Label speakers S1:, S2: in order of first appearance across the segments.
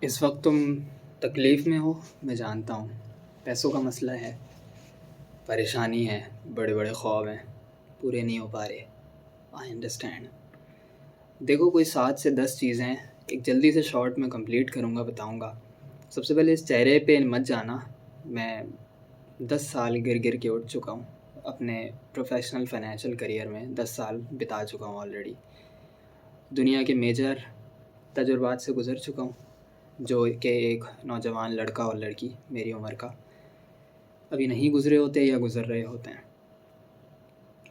S1: इस वक्त तुम तकलीफ़ में हो, मैं जानता हूँ। पैसों का मसला है, परेशानी है, बड़े बड़े ख्वाब हैं, पूरे नहीं हो पा रहे। I understand. देखो, कोई 7 से 10 चीज़ें हैं, एक जल्दी से शॉर्ट में कंप्लीट करूँगा, बताऊँगा। सबसे पहले इस चेहरे पे मत जाना। मैं 10 साल गिर गिर के उठ चुका हूँ। अपने प्रोफेशनल फाइनेंशियल करियर में 10 साल बिता चुका हूँ ऑलरेडी। दुनिया के मेजर तजुर्बात से गुज़र चुका हूँ, जो कि एक नौजवान लड़का और लड़की मेरी उम्र का अभी नहीं गुज़रे होते या गुज़र रहे होते हैं।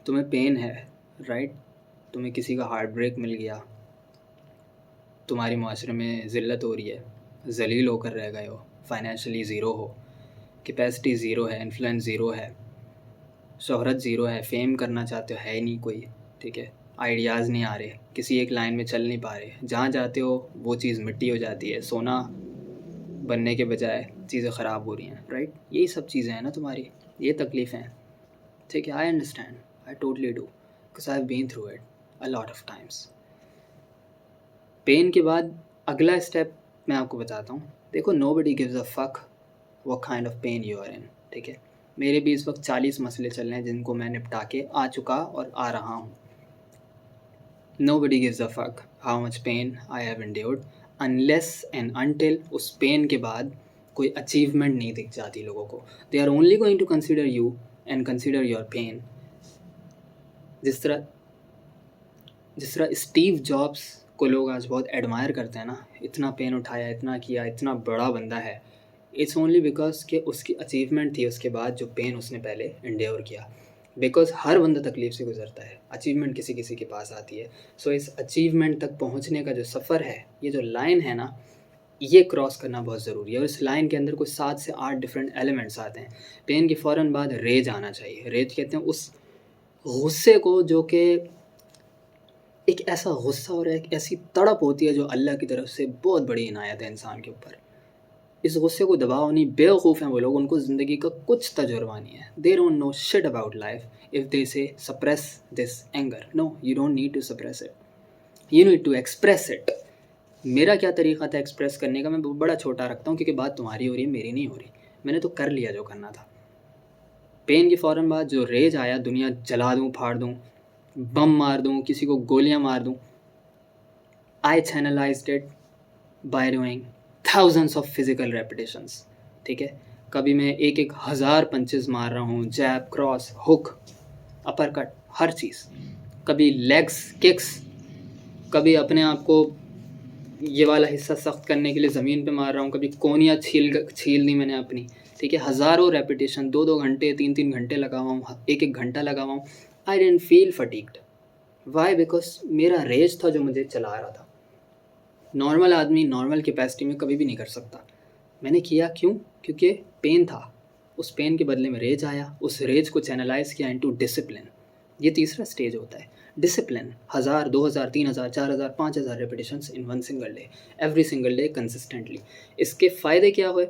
S1: तुम्हें पेन है, राइट? तुम्हें किसी का हार्ट ब्रेक मिल गया, तुम्हारी माशरे में ज़िल्लत हो रही है, ज़लील होकर रह गए हो, फाइनेंशियली ज़ीरो हो, कैपेसिटी ज़ीरो है, इन्फ्लुएंस ज़ीरो है, शोहरत ज़ीरो है, फेम करना चाहते हो, है नहीं कोई, ठीक है? आइडियाज़ नहीं आ रहे, किसी एक लाइन में चल नहीं पा रहे, जहाँ जाते हो वो चीज़ मिट्टी हो जाती है, सोना बनने के बजाय चीज़ें ख़राब हो रही हैं, राइट? यही सब चीज़ें हैं ना तुम्हारी, ये तकलीफ़ें हैं, ठीक है? I understand, I totally do, because I have been through it a lot of times. Pain के बाद अगला स्टेप मैं आपको बताता हूँ। देखो, nobody gives a fuck what kind of pain you are in, ठीक है? मेरे भी इस वक्त 40 मसले चल रहे हैं जिनको मैं निपटा के आ चुका और आ रहा हूँ। Nobody gives a fuck how much pain I have endured unless and until उस पेन के बाद कोई अचीवमेंट नहीं दिख जाती लोगों को। They are only going to consider you and consider your pain. जिस तरह स्टीव जॉब्स को लोग आज बहुत एडमायर करते हैं ना, इतना पेन उठाया, इतना किया, इतना बड़ा बंदा है, इट्स ओनली बिकॉज कि उसकी अचीवमेंट थी उसके बाद जो पेन उसने पहले एंड्योर किया। बिकॉज हर बंदा तकलीफ़ से गुजरता है, अचीवमेंट किसी किसी के पास आती है। सो इस अचीवमेंट तक पहुंचने का जो सफ़र है, ये जो लाइन है ना, ये क्रॉस करना बहुत ज़रूरी है। और इस लाइन के अंदर कुछ 7 से 8 डिफरेंट एलिमेंट्स आते हैं। पेन के फ़ौरन बाद रेज आना चाहिए। रेज कहते हैं उस गुस्से को जो कि एक ऐसा गुस्सा और एक ऐसी तड़प होती है जो अल्लाह की तरफ से बहुत बड़ी इनायत है इंसान के ऊपर। इस गुस्से को दबाओ नहीं, बेवकूफ़ हैं वो लोग, उनको ज़िंदगी का कुछ तजुर्बा नहीं है। They don't know shit about life if they say suppress this anger. No, you don't need to suppress it, you need to express it. मेरा क्या तरीका था एक्सप्रेस करने का, मैं बड़ा छोटा रखता हूँ, क्योंकि बात तुम्हारी हो रही है, मेरी नहीं हो रही। मैंने तो कर लिया जो करना था। पेन के फ़ौरन बाद जो रेज आया, दुनिया जला दूँ, फाड़ दूँ, बम मार दूँ, किसी को गोलियाँ मार दूँ, I channelized it by doing thousands of physical repetitions, ठीक है? कभी मैं एक एक हज़ार पंचेस मार रहा हूँ, जैब, क्रॉस, हुक, अपर कट, हर चीज़। कभी लेग्स किक्स, कभी अपने आप को ये वाला हिस्सा सख्त करने के लिए ज़मीन पे मार रहा हूँ, कभी कोनियाँ छील दी मैंने अपनी, ठीक है? हज़ारों रेपिटेशन, 2-2 घंटे, 3-3 घंटे लगा हुआ हूँ, 1-1 घंटा लगा हुआ हूँ। I didn't feel fatigued. Why? Because मेरा रेज था जो मुझे चला रहा था। नॉर्मल आदमी नॉर्मल कैपेसिटी में कभी भी नहीं कर सकता। मैंने किया क्यों? क्योंकि पेन था। उस पेन के बदले में रेज आया, उस रेज को चैनलाइज किया इनटू डिसिप्लिन। ये तीसरा स्टेज होता है, discipline. 1000, 2000, 3000, 4000, 5000 repetitions in one single day, every single day consistently. इसके फ़ायदे क्या हुए?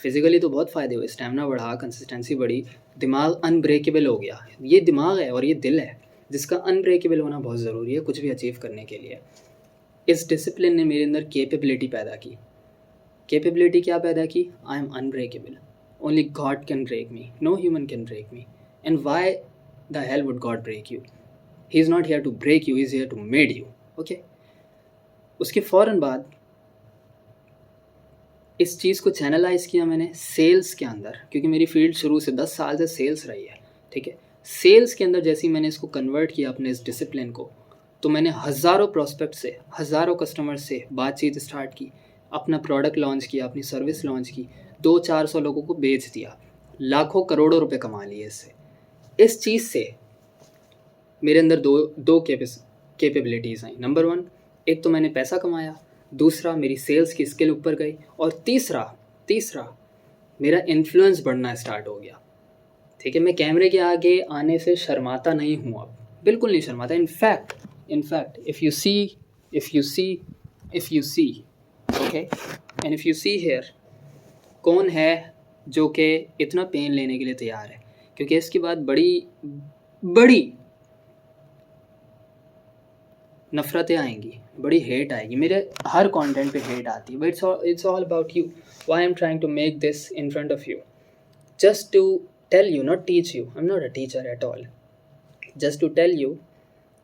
S1: फिजिकली तो बहुत फ़ायदे हुए, स्टेमिना बढ़ा, कंसिस्टेंसी बढ़ी, दिमाग अनब्रेकेबल हो गया। ये दिमाग है और ये दिल है जिसका अनब्रेकेबल होना बहुत ज़रूरी है कुछ भी अचीव करने के लिए। इस डिसिप्लिन ने मेरे अंदर कैपेबिलिटी पैदा की। कैपेबिलिटी क्या पैदा की? I am unbreakable, only God can break me, no human can break me. And why the hell would God break you? He is not here to break you, he is here to made you, okay? उसके फ़ौरन बाद इस चीज़ को channelise किया मैंने sales के अंदर, क्योंकि मेरी फील्ड शुरू से 10 साल से सेल्स रही है, ठीक है? सेल्स के अंदर जैसे ही मैंने इसको कन्वर्ट किया अपने इस डिसिप्लिन को, तो मैंने हज़ारों प्रोस्पेक्ट से, हज़ारों कस्टमर से बातचीत स्टार्ट की, अपना प्रोडक्ट लॉन्च किया, अपनी सर्विस लॉन्च की, 200-400 लोगों को बेच दिया, लाखों करोड़ों रुपए कमा लिए इससे। इस चीज़ से मेरे अंदर दो कैपेबिलिटीज़ आई। नंबर 1, एक तो मैंने पैसा कमाया, दूसरा मेरी सेल्स की स्किल ऊपर गई, और तीसरा मेरा इन्फ्लुएंस बढ़ना स्टार्ट हो गया, ठीक है? मैं कैमरे के आगे आने से शर्माता नहीं हूँ अब, बिल्कुल नहीं शर्माता। In fact if you see okay, and if you see hair, कौन है जो कि इतना पेन लेने के लिए तैयार है? क्योंकि इसके बाद बड़ी नफ़रतें आएंगी, बड़ी हेट आएगी, मेरे हर कंटेंट पे हेट आती है, but it's all about you. Why I am trying to make this in front of you, just to tell you, not teach you. I'm not a teacher at all. Just to tell you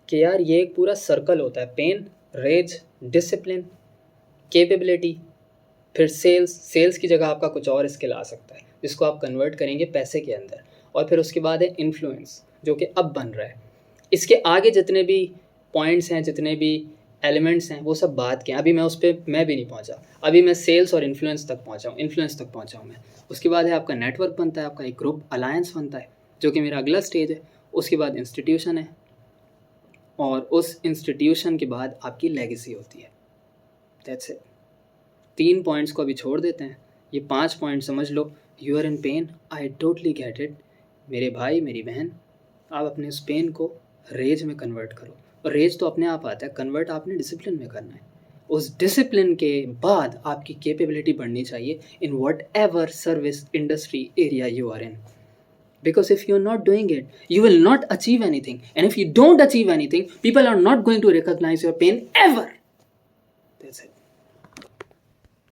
S1: कि यार ये एक पूरा circle होता है. Pen, raise, discipline, capability, फिर sales की जगह आपका कुछ और स्किल आ सकता है जिसको आप कन्वर्ट करेंगे पैसे के अंदर, और फिर उसके बाद है इन्फ्लुएंस जो कि अब बन रहा है. इसके आगे जितने भी पॉइंट्स हैं, जितने भी एलिमेंट्स हैं, वो सब बात के हैं. अभी मैं उस पर मैं भी नहीं पहुंचा. अभी मैं सेल्स और इन्फ्लुएंस तक पहुंचा हूँ मैं. उसके बाद है आपका नेटवर्क बनता है, आपका एक ग्रुप अलायंस बनता है जो कि मेरा अगला स्टेज है. उसके बाद इंस्टीट्यूशन है, और उस इंस्टीट्यूशन के बाद आपकी लेगेसी होती है. That's it. 3 पॉइंट्स को अभी छोड़ देते हैं, ये 5 पॉइंट समझ लो. You are in pain, I totally get it. मेरे भाई मेरी बहन, आप अपने उस पेन को रेज में कन्वर्ट करो. और रेज तो अपने आप आता है, कन्वर्ट आपने डिसिप्लिन में करना है. उस डिसिप्लिन के बाद आपकी कैपेबिलिटी बढ़नी चाहिए in whatever service industry area you are in. Because if you're not doing it, you will not achieve anything. And if you don't achieve anything, people are not going to recognize your pain ever. That's it.